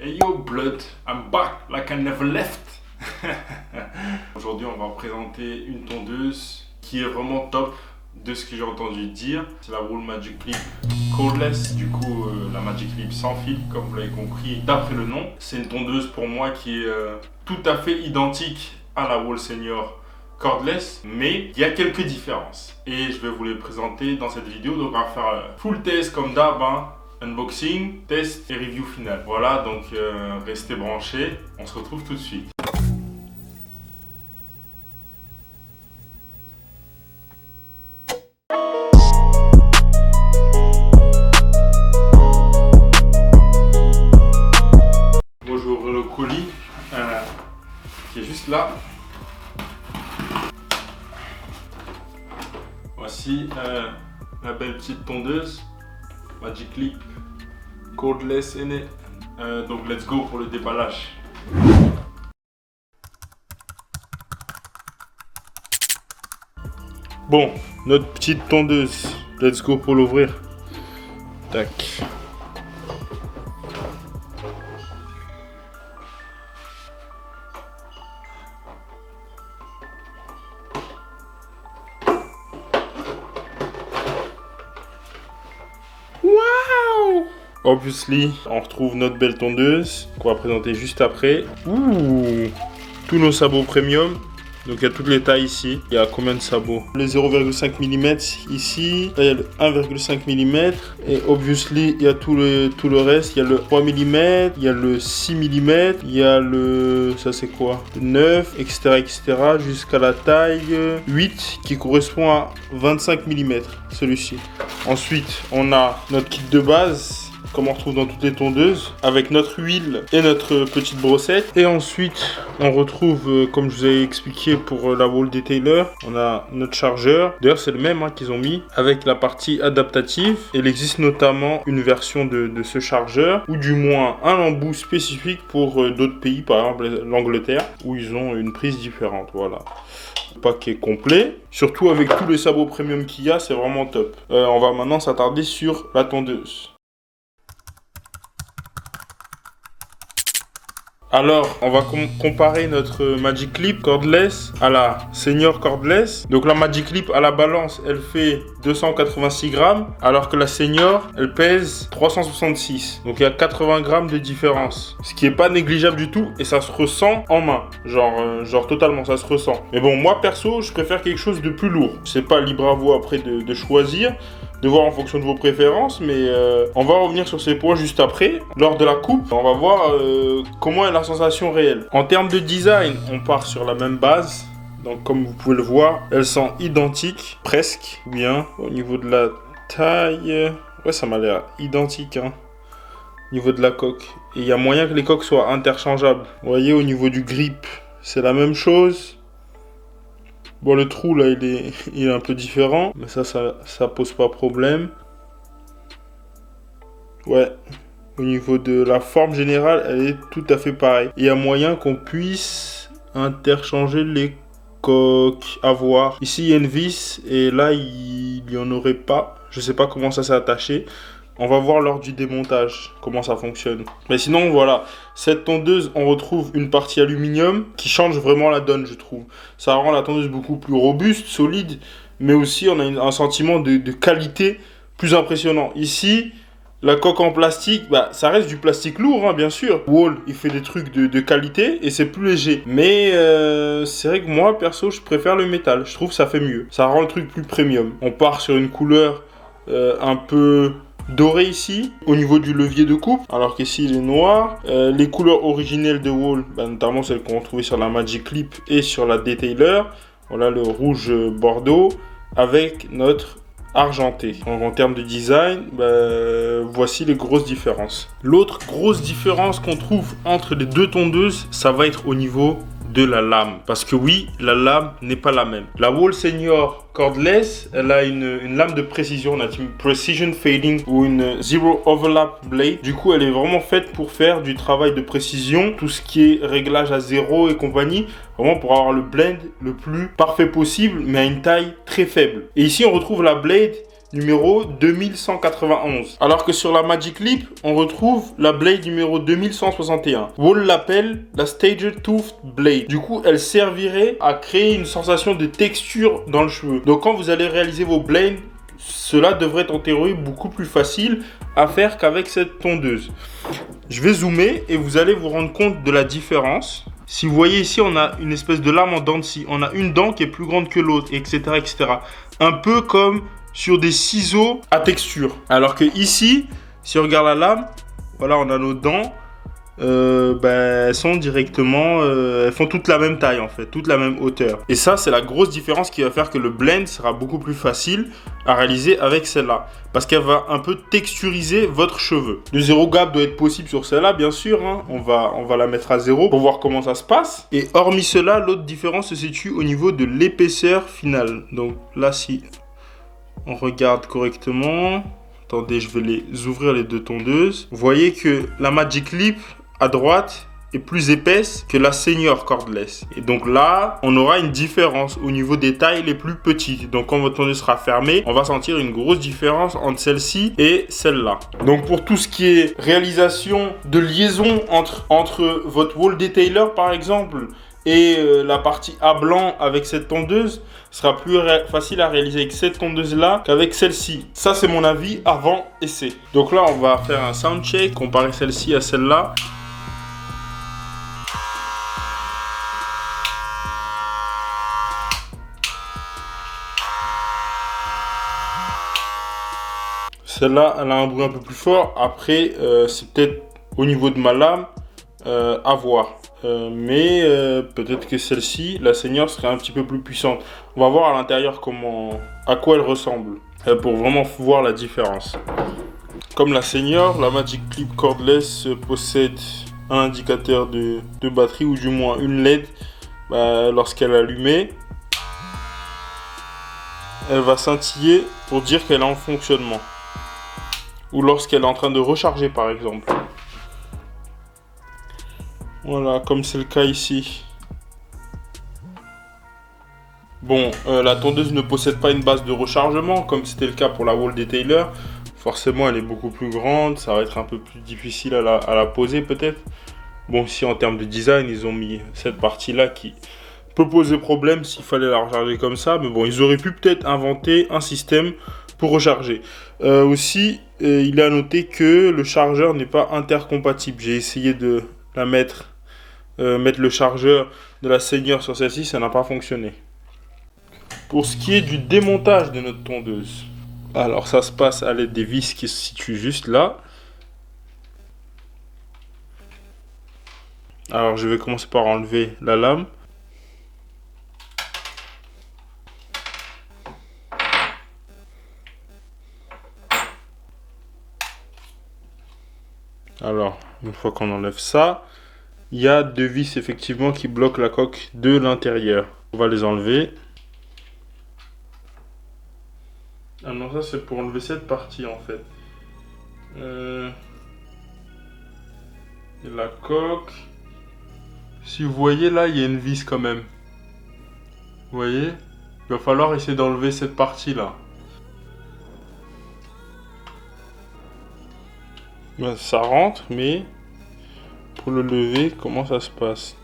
Hey yo blood, I'm back like I never left. Aujourd'hui on va présenter une tondeuse qui est vraiment top de ce que j'ai entendu dire. C'est la Wool Magic Clip Cordless, du coup la Magic Clip sans fil comme vous l'avez compris d'après le nom. C'est une tondeuse pour moi qui est tout à fait identique à la Wool Senior Cordless, mais il y a quelques différences et je vais vous les présenter dans cette vidéo. Donc on va faire full test comme d'hab, hein. Unboxing, test et review final. Voilà, donc restez branchés, on se retrouve tout de suite. Bon, je vais ouvrir le colis qui est juste là. Voici la belle petite tondeuse Magic Clip Cordless aîné. Donc let's go pour le déballage. Bon, notre petite tondeuse, let's go pour l'ouvrir. Tac. Waouh! Obviously, on retrouve notre belle tondeuse qu'on va présenter juste après. Ouh! Tous nos sabots premium. Donc il y a toutes les tailles ici. Il y a combien de sabots? Les 0,5 mm ici. Là il y a le 1,5 mm. Et obviously il y a tout le reste. Il y a le 3 mm. Il y a le 6 mm. Il y a le... ça c'est quoi? Le 9, etc. Jusqu'à la taille 8 qui correspond à 25 mm. Celui-ci. Ensuite on a notre kit de base, comme on retrouve dans toutes les tondeuses, avec notre huile et notre petite brossette. Et ensuite, on retrouve, comme je vous ai expliqué pour la Wool Detailer, on a notre chargeur. D'ailleurs, c'est le même qu'ils ont mis, avec la partie adaptative. Il existe notamment une version de ce chargeur, ou du moins un embout spécifique pour d'autres pays, par exemple l'Angleterre, où ils ont une prise différente. Voilà. Paquet complet, surtout avec tous les sabots premium qu'il y a, c'est vraiment top. On va maintenant s'attarder sur la tondeuse. Alors, on va comparer notre Magic Clip Cordless à la Senior Cordless. Donc la Magic Clip à la balance, elle fait 286 grammes, alors que la Senior, elle pèse 366. Donc il y a 80 grammes de différence. Ce qui est pas négligeable du tout, et ça se ressent en main. Genre totalement, ça se ressent. Mais bon, moi perso, je préfère quelque chose de plus lourd. C'est pas libre à vous après de choisir, de voir en fonction de vos préférences, mais on va revenir sur ces points juste après. Lors de la coupe, on va voir comment est la sensation réelle. En termes de design, on part sur la même base. Donc comme vous pouvez le voir, elles sont identiques, presque, bien. Au niveau de la taille, ouais, ça m'a l'air identique, hein. Au niveau de la coque. Et il y a moyen que les coques soient interchangeables. Vous voyez, au niveau du grip, c'est la même chose. Bon, le trou là il est un peu différent, mais ça pose pas problème. Ouais, au niveau de la forme générale, elle est tout à fait pareille. Il y a moyen qu'on puisse interchanger les coques à voir. Ici il y a une vis et là il y en aurait pas. Je sais pas comment ça s'est attaché. On va voir lors du démontage comment ça fonctionne. Mais sinon, voilà, cette tondeuse, on retrouve une partie aluminium qui change vraiment la donne, je trouve. Ça rend la tondeuse beaucoup plus robuste, solide, mais aussi on a un sentiment de qualité plus impressionnant. Ici, la coque en plastique, bah, ça reste du plastique lourd, hein, bien sûr. Wool, il fait des trucs de qualité et c'est plus léger. Mais c'est vrai que moi, perso, je préfère le métal. Je trouve que ça fait mieux. Ça rend le truc plus premium. On part sur une couleur un peu doré ici, au niveau du levier de coupe, alors qu'ici il est noir. Les couleurs originelles de Wool, bah, notamment celles qu'on retrouvait sur la Magic Clip et sur la Detailer. Voilà le rouge bordeaux avec notre argenté. Donc, en termes de design, bah, voici les grosses différences. L'autre grosse différence qu'on trouve entre les deux tondeuses, ça va être au niveau de la lame. Parce que oui, la lame n'est pas la même. La Wool Senior Cordless, elle a une lame de précision, on a une Precision Fading ou une Zero Overlap Blade. Du coup, elle est vraiment faite pour faire du travail de précision, tout ce qui est réglage à zéro et compagnie, vraiment pour avoir le blend le plus parfait possible, mais à une taille très faible. Et ici, on retrouve la Blade numéro 2191. Alors que sur la Magic Leap, on retrouve la blade numéro 2161. Wall l'appelle la Staged Tooth Blade. Du coup, elle servirait à créer une sensation de texture dans le cheveu. Donc quand vous allez réaliser vos blades, cela devrait être en théorie beaucoup plus facile à faire qu'avec cette tondeuse. Je vais zoomer et vous allez vous rendre compte de la différence. Si vous voyez ici, on a une espèce de lame en dents de scie. On a une dent qui est plus grande que l'autre, etc., etc. Un peu comme sur des ciseaux à texture. Alors que ici, si on regarde la lame, voilà, on a nos dents. Elles sont directement, elles font toute la même taille en fait, toute la même hauteur. Et ça, c'est la grosse différence qui va faire que le blend sera beaucoup plus facile à réaliser avec celle-là, parce qu'elle va un peu texturiser votre cheveu. Le zéro gap doit être possible sur celle-là, bien sûr. Hein. On va la mettre à 0 pour voir comment ça se passe. Et hormis cela, l'autre différence se situe au niveau de l'épaisseur finale. Donc là, si on regarde correctement, attendez, je vais les ouvrir les deux tondeuses. Vous voyez que la Magic Leap à droite est plus épaisse que la Senior Cordless. Et donc là, on aura une différence au niveau des tailles les plus petites. Donc quand votre tondeuse sera fermée, on va sentir une grosse différence entre celle-ci et celle-là. Donc pour tout ce qui est réalisation de liaison entre votre wall detailer par exemple et la partie à blanc avec cette tondeuse, sera plus facile à réaliser avec cette tondeuse là qu'avec celle-ci. Ça c'est mon avis avant essai. Donc là on va faire un sound check, comparer celle-ci à celle-là. Celle-là, elle a un bruit un peu plus fort. Après, c'est peut-être au niveau de ma lame, à voir. Mais peut-être que celle-ci, la Senior, serait un petit peu plus puissante. On va voir à l'intérieur à quoi elle ressemble, pour vraiment voir la différence. Comme la Senior, la Magic Leap Cordless possède un indicateur de batterie, ou du moins une LED. Lorsqu'elle est allumée, elle va scintiller pour dire qu'elle est en fonctionnement. Ou lorsqu'elle est en train de recharger par exemple. Voilà, comme c'est le cas ici. Bon, la tondeuse ne possède pas une base de rechargement comme c'était le cas pour la wall detailer. Forcément, elle est beaucoup plus grande, ça va être un peu plus difficile à la poser peut-être. Bon, ici en termes de design, ils ont mis cette partie-là qui peut poser problème s'il fallait la recharger comme ça. Mais bon, ils auraient pu peut-être inventer un système pour recharger. Aussi, il est à noter que le chargeur n'est pas intercompatible. J'ai essayé de la mettre le chargeur de la Senior sur celle-ci, ça n'a pas fonctionné. Pour ce qui est du démontage de notre tondeuse, alors ça se passe à l'aide des vis qui se situent juste là. Alors je vais commencer par enlever la lame. Alors, une fois qu'on enlève ça, il y a deux vis effectivement qui bloquent la coque de l'intérieur. On va les enlever. Ah non, ça c'est pour enlever cette partie en fait. Et la coque. Si vous voyez là, il y a une vis quand même. Vous voyez? Il va falloir essayer d'enlever cette partie là. Ça rentre, mais pour le lever, comment ça se passe?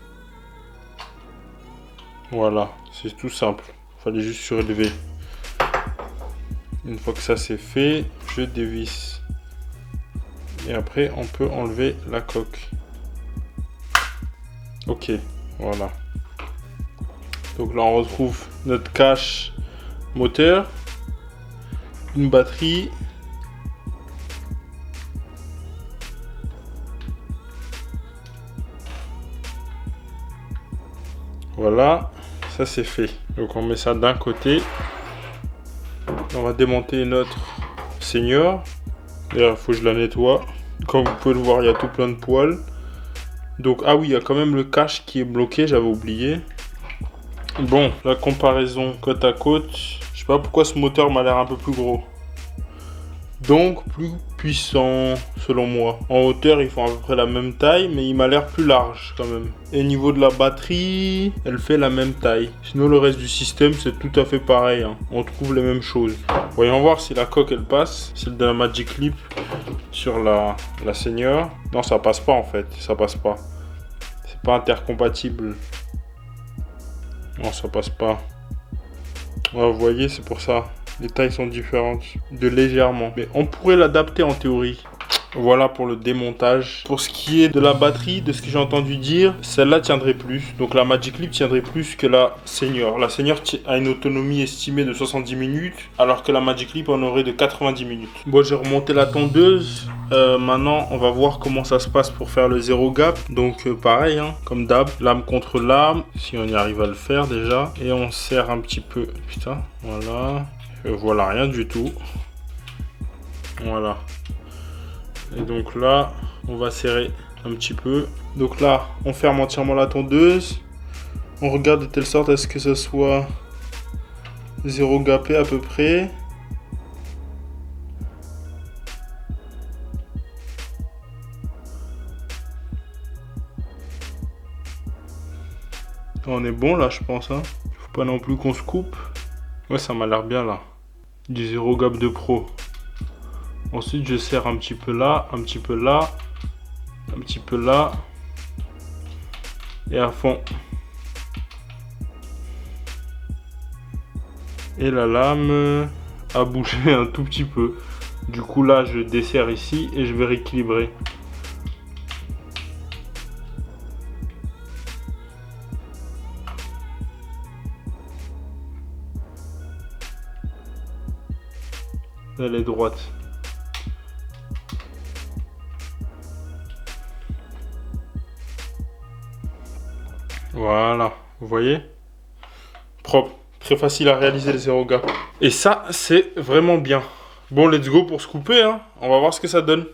Voilà, c'est tout simple. Il fallait juste surélever. Une fois que ça c'est fait, je dévisse. Et après, on peut enlever la coque. Ok, voilà. Donc là, on retrouve notre cache moteur, une batterie. Voilà, ça c'est fait. Donc on met ça d'un côté. On va démonter notre Senior. D'ailleurs, il faut que je la nettoie. Comme vous pouvez le voir, il y a tout plein de poils. Donc, ah oui, il y a quand même le cache qui est bloqué, j'avais oublié. Bon, la comparaison côte à côte. Je sais pas pourquoi ce moteur m'a l'air un peu plus gros. Donc, plus puissant, selon moi. En hauteur, ils font à peu près la même taille, mais il m'a l'air plus large quand même. Et au niveau de la batterie, elle fait la même taille. Sinon, le reste du système, c'est tout à fait pareil. Hein. On trouve les mêmes choses. Voyons voir si la coque elle passe. Celle de la Magic Clip sur la Senior. Non, ça passe pas en fait. Ça passe pas. C'est pas intercompatible. Non, ça passe pas. Ouais, vous voyez, c'est pour ça. Les tailles sont différentes. De légèrement. Mais on pourrait l'adapter en théorie. Voilà pour le démontage. Pour ce qui est de la batterie, de ce que j'ai entendu dire, celle-là tiendrait plus. Donc la Magic Clip tiendrait plus que la Senior. La Senior a une autonomie estimée de 70 minutes, alors que la Magic Clip en aurait de 90 minutes. Bon, j'ai remonté la tondeuse. Maintenant, on va voir comment ça se passe pour faire le zéro gap. Donc pareil, hein, comme d'hab, lame contre lame, si on y arrive à le faire déjà. Et on serre un petit peu. Putain, voilà. Voilà, rien du tout. Voilà. Et donc là, on va serrer un petit peu. Donc là, on ferme entièrement la tondeuse. On regarde de telle sorte à ce que ce soit zéro gapé à peu près. On est bon là, je pense. Hein. Faut pas non plus qu'on se coupe. Ouais, ça m'a l'air bien là. Du zéro gap de pro. Ensuite, je serre un petit peu là, un petit peu là, un petit peu là. Et à fond. Et la lame a bougé un tout petit peu. Du coup, là, je desserre ici et je vais rééquilibrer. Elle est droite. Voilà, vous voyez? Propre, très facile à réaliser les zéro gap. Et ça, c'est vraiment bien. Bon, let's go pour se couper, hein. On va voir ce que ça donne.